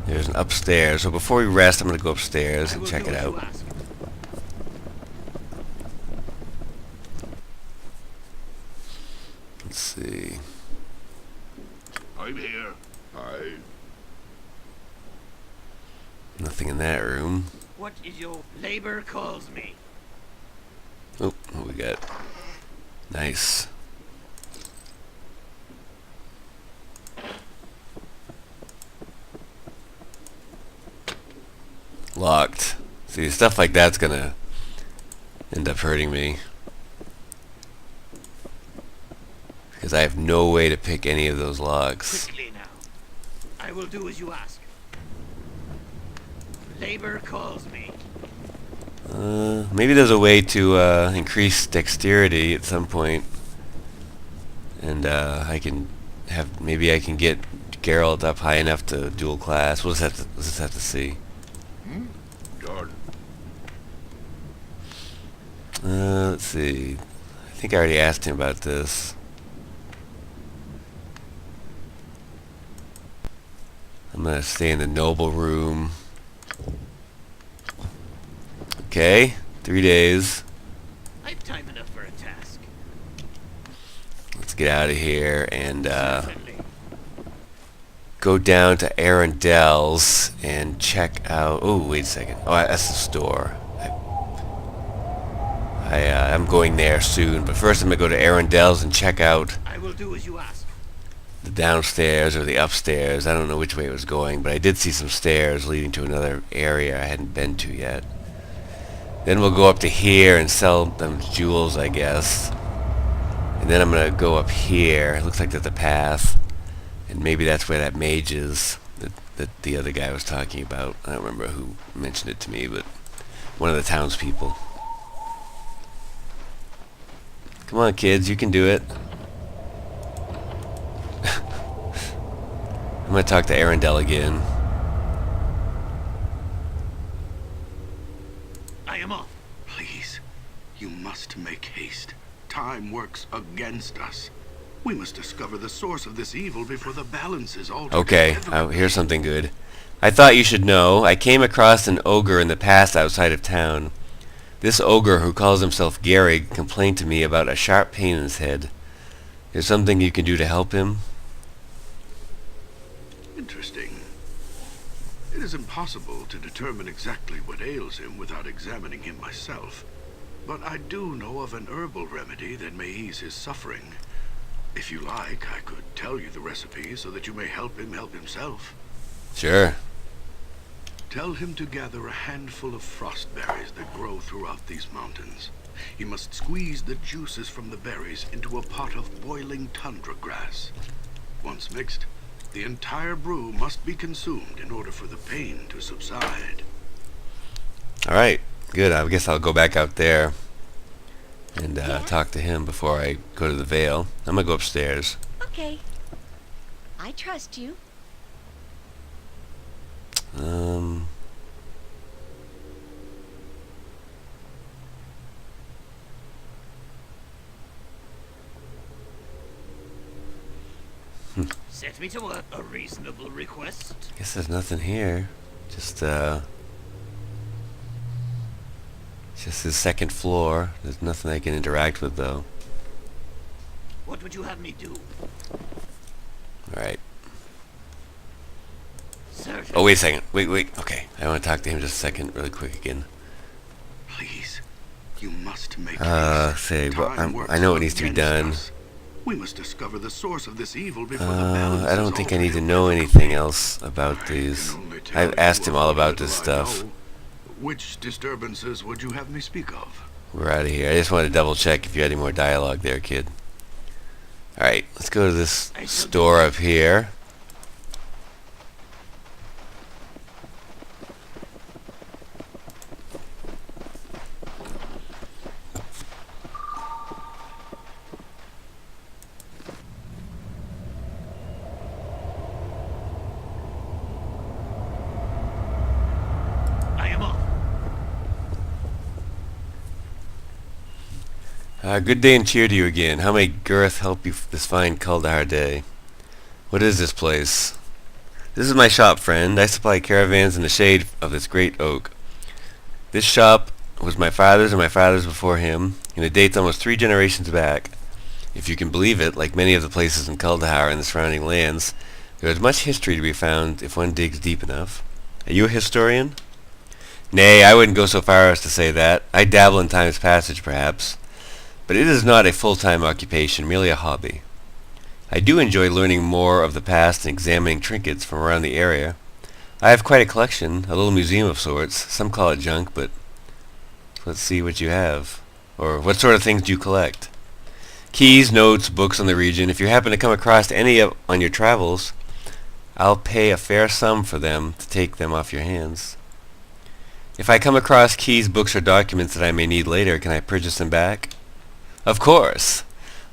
There's an upstairs. So before we rest, I'm going to go upstairs and check it out. Let's see. I'm here. Aye. Nothing in that room. What is your labor calls me? Oh, what we got? Nice. Locked. See, stuff like that's gonna end up hurting me. Because I have no way to pick any of those locks. Quickly now. I will do as you ask. Labor calls me. Maybe there's a way to increase dexterity at some point. And I can have, maybe I can get Geralt up high enough to dual class. We'll just have to see. Done. Let's see. I think I already asked him about this. I'm gonna stay in the noble room. Okay, 3 days. I've time enough for a task. Let's get out of here and Certainly. go down to Arendelle's and check out. Oh, wait a second. Oh, that's the store. I'm going there soon, but first I'm gonna go to Arendelle's and check out I will do as you ask. the downstairs or the upstairs. I don't know which way it was going, but I did see some stairs leading to another area I hadn't been to yet. Then we'll go up to here and sell them jewels, I guess. And then I'm gonna go up here. It looks like there's a path, and maybe that's where that mage is that the other guy was talking about. I don't remember who mentioned it to me, but one of the townspeople. Come on, kids, you can do it. I'm gonna talk to Arendelle again. I am off. Please, you must make haste. Time works against us. We must discover the source of this evil before the balance is altered. Okay, here's something good. I thought you should know. I came across an ogre in the past outside of town. This ogre, who calls himself Gary, complained to me about a sharp pain in his head. Is something you can do to help him? Interesting. It is impossible to determine exactly what ails him without examining him myself. But I do know of an herbal remedy that may ease his suffering. If you like, I could tell you the recipe so that you may help him help himself. Sure. Tell him to gather a handful of frost berries that grow throughout these mountains. He must squeeze the juices from the berries into a pot of boiling tundra grass. Once mixed, the entire brew must be consumed in order for the pain to subside. Alright, good. I guess I'll go back out there and talk to him before I go to the Vale. I'm gonna go upstairs. Okay. I trust you. Set me to work. A reasonable request. Guess there's nothing here. Just his second floor. There's nothing I can interact with, though. What would you have me do? Alright. Certainly. Oh, wait a second. Wait. Okay. I want to talk to him just a second, really quick again. Please, you must make haste. I know what needs to be done. We must discover the source of this evil before the balance I don't is think I altered need to know anything else about these. I've asked him all about this stuff. Which disturbances would you have me speak of? We're out of here. I just wanted to double check if you had any more dialogue there, kid. Alright, let's go to this store up here. I am off. Good day and cheer to you again. How may Gerth help you this fine Kaldahar day? What is this place? This is my shop, friend. I supply caravans in the shade of this great oak. This shop was my father's and my father's before him, and it dates almost 3 generations back. If you can believe it, like many of the places in Kuldahar and the surrounding lands, there is much history to be found if one digs deep enough. Are you a historian? Nay, I wouldn't go so far as to say that. I dabble in time's passage, perhaps. But it is not a full-time occupation, merely a hobby. I do enjoy learning more of the past and examining trinkets from around the area. I have quite a collection, a little museum of sorts. Some call it junk, but let's see what you have. Or what sort of things do you collect? Keys, notes, books on the region. If you happen to come across any on your travels, I'll pay a fair sum for them to take them off your hands. If I come across keys, books, or documents that I may need later, can I purchase them back? Of course!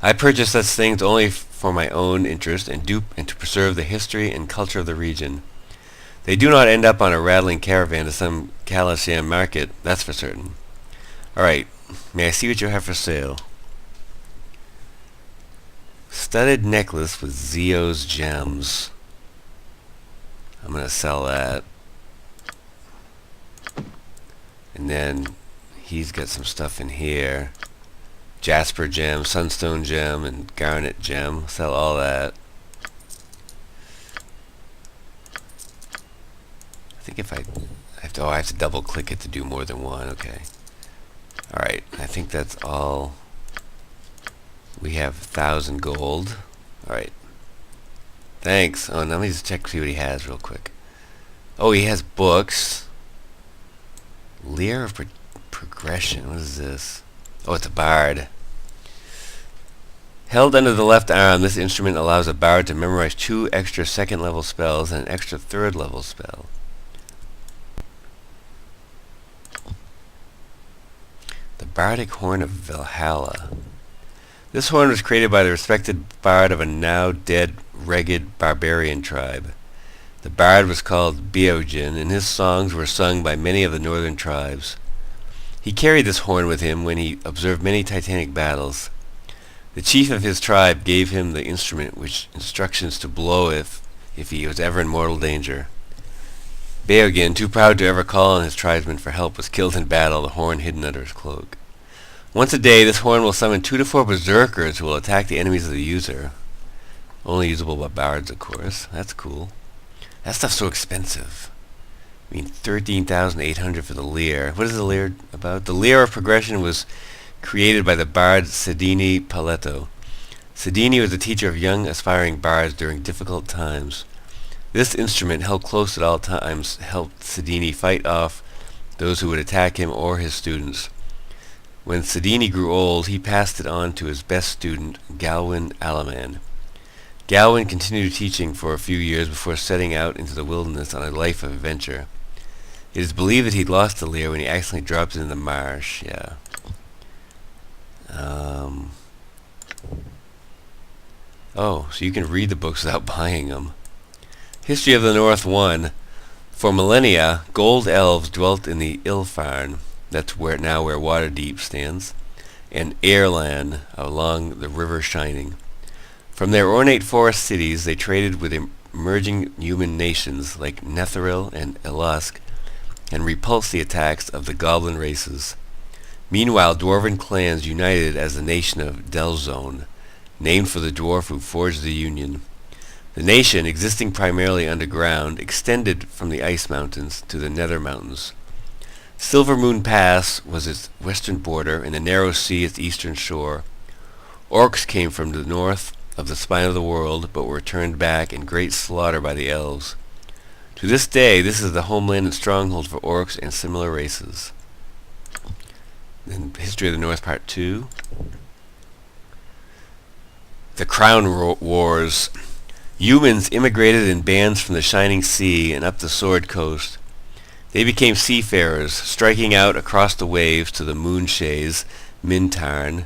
I purchase such things only for my own interest and to preserve the history and culture of the region. They do not end up on a rattling caravan to some Kalasham market, that's for certain. Alright, may I see what you have for sale? Studded necklace with Zeo's gems. I'm gonna sell that. And then he's got some stuff in here. Jasper gem, sunstone gem, and garnet gem. Sell all that. I think if I have to double click it to do more than one. Okay. Alright, I think that's all. We have 1,000 gold. Alright. Thanks. Oh, let me just check see what he has real quick. Oh, he has books. Lyre of Progression. What is this? Oh, it's a bard. Held under the left arm, this instrument allows a bard to memorize 2 extra second-level spells and an extra third-level spell. The Bardic Horn of Valhalla. This horn was created by the respected bard of a now-dead Regid barbarian tribe. The bard was called Beogin, and his songs were sung by many of the northern tribes. He carried this horn with him when he observed many titanic battles. The chief of his tribe gave him the instrument which instructions to blow if he was ever in mortal danger. Beogin, too proud to ever call on his tribesmen for help, was killed in battle, the horn hidden under his cloak. Once a day, this horn will summon 2 to 4 berserkers who will attack the enemies of the user. Only usable by bards, of course. That's cool. That stuff's so expensive. I mean, 13,800 for the Lyre. What is the Lyre about? The Lyre of Progression was created by the bard Sedini Paletto. Sedini was a teacher of young aspiring bards during difficult times. This instrument, held close at all times, helped Sedini fight off those who would attack him or his students. When Sedini grew old, he passed it on to his best student, Galwin Alaman. Galwin continued teaching for a few years before setting out into the wilderness on a life of adventure. It is believed that he'd lost the Lyre when he accidentally dropped it in the marsh. Yeah. Oh, so you can read the books without buying them. History of the North 1. For millennia, gold elves dwelt in the Ilfarn, that's where Waterdeep stands, and Airlan, along the River Shining. From their ornate forest cities, they traded with emerging human nations like Netheril and Elusk, and repulsed the attacks of the goblin races. Meanwhile, dwarven clans united as the nation of Delzone, named for the dwarf who forged the Union. The nation, existing primarily underground, extended from the Ice Mountains to the Nether Mountains. Silvermoon Pass was its western border, and the Narrow Sea its eastern shore. Orcs came from the north of the spine of the world, but were turned back in great slaughter by the elves. To this day, this is the homeland and stronghold for orcs and similar races. Then History of the North Part 2. The Crown Wars. Humans immigrated in bands from the Shining Sea and up the Sword Coast. They became seafarers, striking out across the waves to the Moonshays, Mintarn,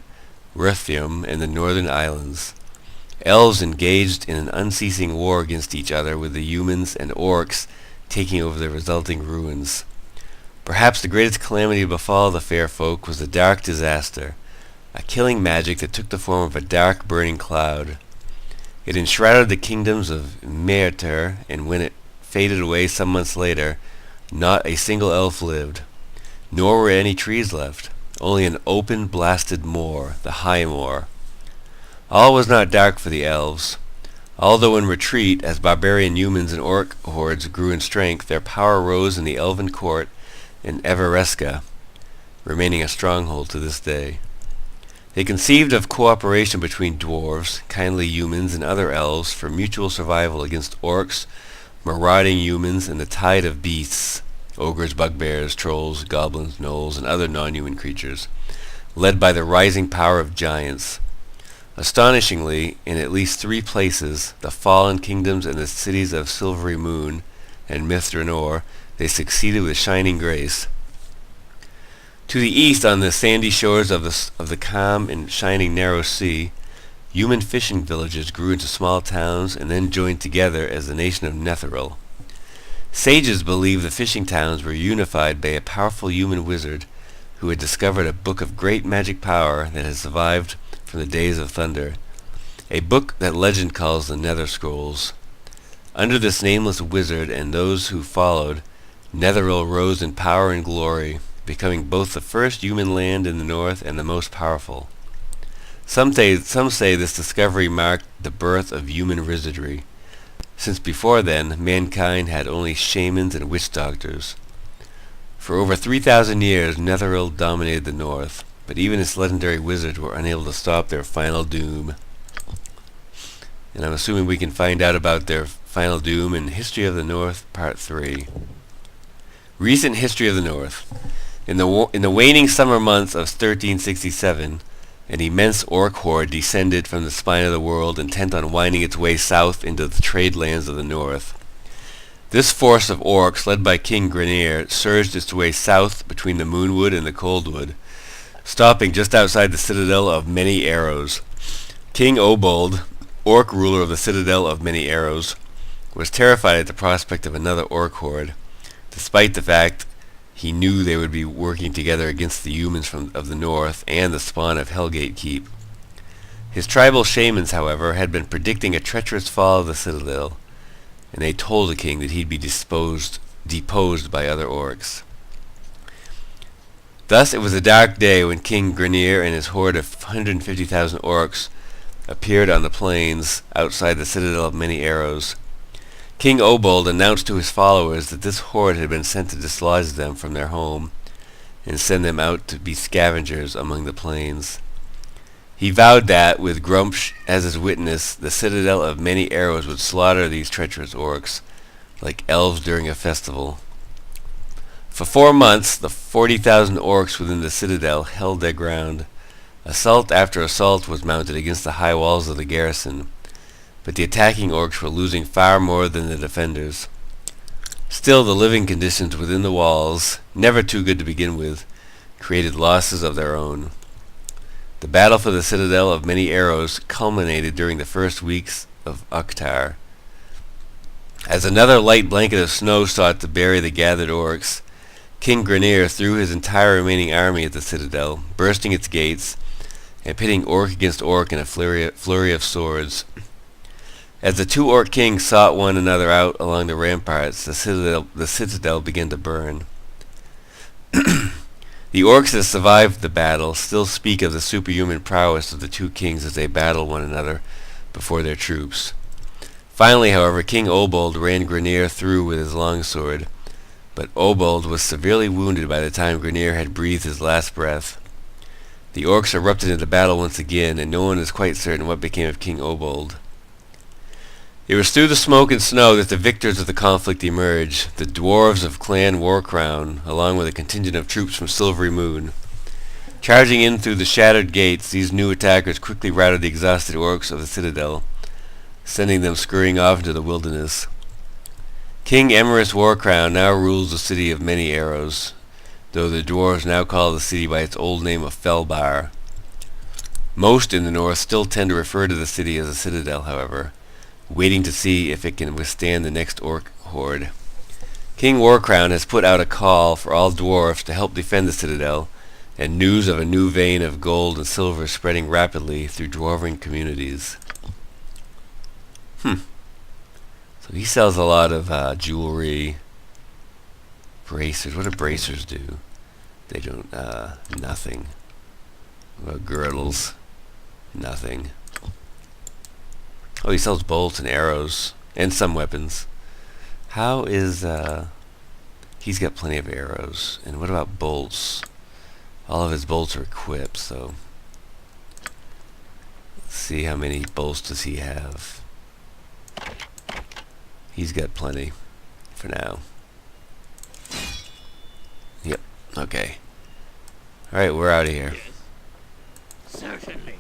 Ruthium, and the northern islands. Elves engaged in an unceasing war against each other, with the humans and orcs taking over the resulting ruins. Perhaps the greatest calamity to befall the fair folk was the Dark Disaster, a killing magic that took the form of a dark burning cloud. It enshrouded the kingdoms of Meerter, and when it faded away some months later, not a single elf lived, nor were any trees left, only an open, blasted moor, the High Moor. All was not dark for the elves. Although in retreat, as barbarian humans and orc hordes grew in strength, their power rose in the elven court in Everesca, remaining a stronghold to this day. They conceived of cooperation between dwarves, kindly humans, and other elves for mutual survival against orcs, marauding humans, and the tide of beasts, ogres, bugbears, trolls, goblins, gnolls, and other non-human creatures, led by the rising power of giants. Astonishingly, in at least 3 places, the fallen kingdoms and the cities of Silvery Moon and Mithranor, they succeeded with shining grace. To the east, on the sandy shores of the calm and shining narrow sea, human fishing villages grew into small towns and then joined together as the nation of Netheril. Sages believe the fishing towns were unified by a powerful human wizard who had discovered a book of great magic power that has survived from the days of thunder, a book that legend calls the Nether Scrolls. Under this nameless wizard and those who followed, Netheril rose in power and glory, becoming both the first human land in the north and the most powerful. Some say this discovery marked the birth of human wizardry, since before then mankind had only shamans and witch doctors. For over 3,000 years Netheril dominated the north, but even its legendary wizards were unable to stop their final doom. And I'm assuming we can find out about their final doom in History of the North, Part 3. Recent history of the North. In the waning summer months of 1367, an immense orc horde descended from the spine of the world, intent on winding its way south into the trade lands of the north. This force of orcs, led by King Grineer, surged its way south between the Moonwood and the Coldwood, stopping just outside the citadel of Many Arrows. King Obold, orc ruler of the citadel of Many Arrows, was terrified at the prospect of another orc horde, despite the fact he knew they would be working together against the humans of the north and the spawn of Hellgate Keep. His tribal shamans, however, had been predicting a treacherous fall of the citadel, and they told the king that he'd be deposed by other orcs. Thus it was a dark day when King Grineer and his horde of 150,000 orcs appeared on the plains outside the citadel of Many Arrows. King Obold announced to his followers that this horde had been sent to dislodge them from their home and send them out to be scavengers among the plains. He vowed that, with Grumpsh as his witness, the citadel of Many Arrows would slaughter these treacherous orcs, like elves during a festival. For 4 months, the 40,000 orcs within the citadel held their ground. Assault after assault was mounted against the high walls of the garrison, but the attacking orcs were losing far more than the defenders. Still, the living conditions within the walls, never too good to begin with, created losses of their own. The battle for the citadel of Many Arrows culminated during the first weeks of Uktar. As another light blanket of snow sought to bury the gathered orcs, King Grineer threw his entire remaining army at the citadel, bursting its gates, and pitting orc against orc in a flurry of swords. As the 2 orc kings sought one another out along the ramparts, the citadel began to burn. The orcs that survived the battle still speak of the superhuman prowess of the 2 kings as they battled one another before their troops. Finally, however, King Obold ran Grineer through with his longsword, but Obold was severely wounded by the time Grineer had breathed his last breath. The orcs erupted into battle once again, and no one is quite certain what became of King Obold. It was through the smoke and snow that the victors of the conflict emerged, the dwarves of Clan Warcrown, along with a contingent of troops from Silvery Moon. Charging in through the shattered gates, these new attackers quickly routed the exhausted orcs of the citadel, sending them scurrying off into the wilderness. King Emerus Warcrown now rules the city of Many Arrows, though the dwarves now call the city by its old name of Felbar. Most in the north still tend to refer to the city as a citadel, however, waiting to see if it can withstand the next orc horde. King Warcrown has put out a call for all dwarfs to help defend the citadel, and news of a new vein of gold and silver spreading rapidly through dwarven communities. So So he sells a lot of jewelry, bracers. What do bracers do? They don't, nothing. What about girdles? Nothing. Oh, he sells bolts and arrows and some weapons. How is, he's got plenty of arrows. And what about bolts? All of his bolts are equipped, so let's see how many bolts does he have. He's got plenty for now. Yep, okay. Alright, we're out of here. Yes. Certainly.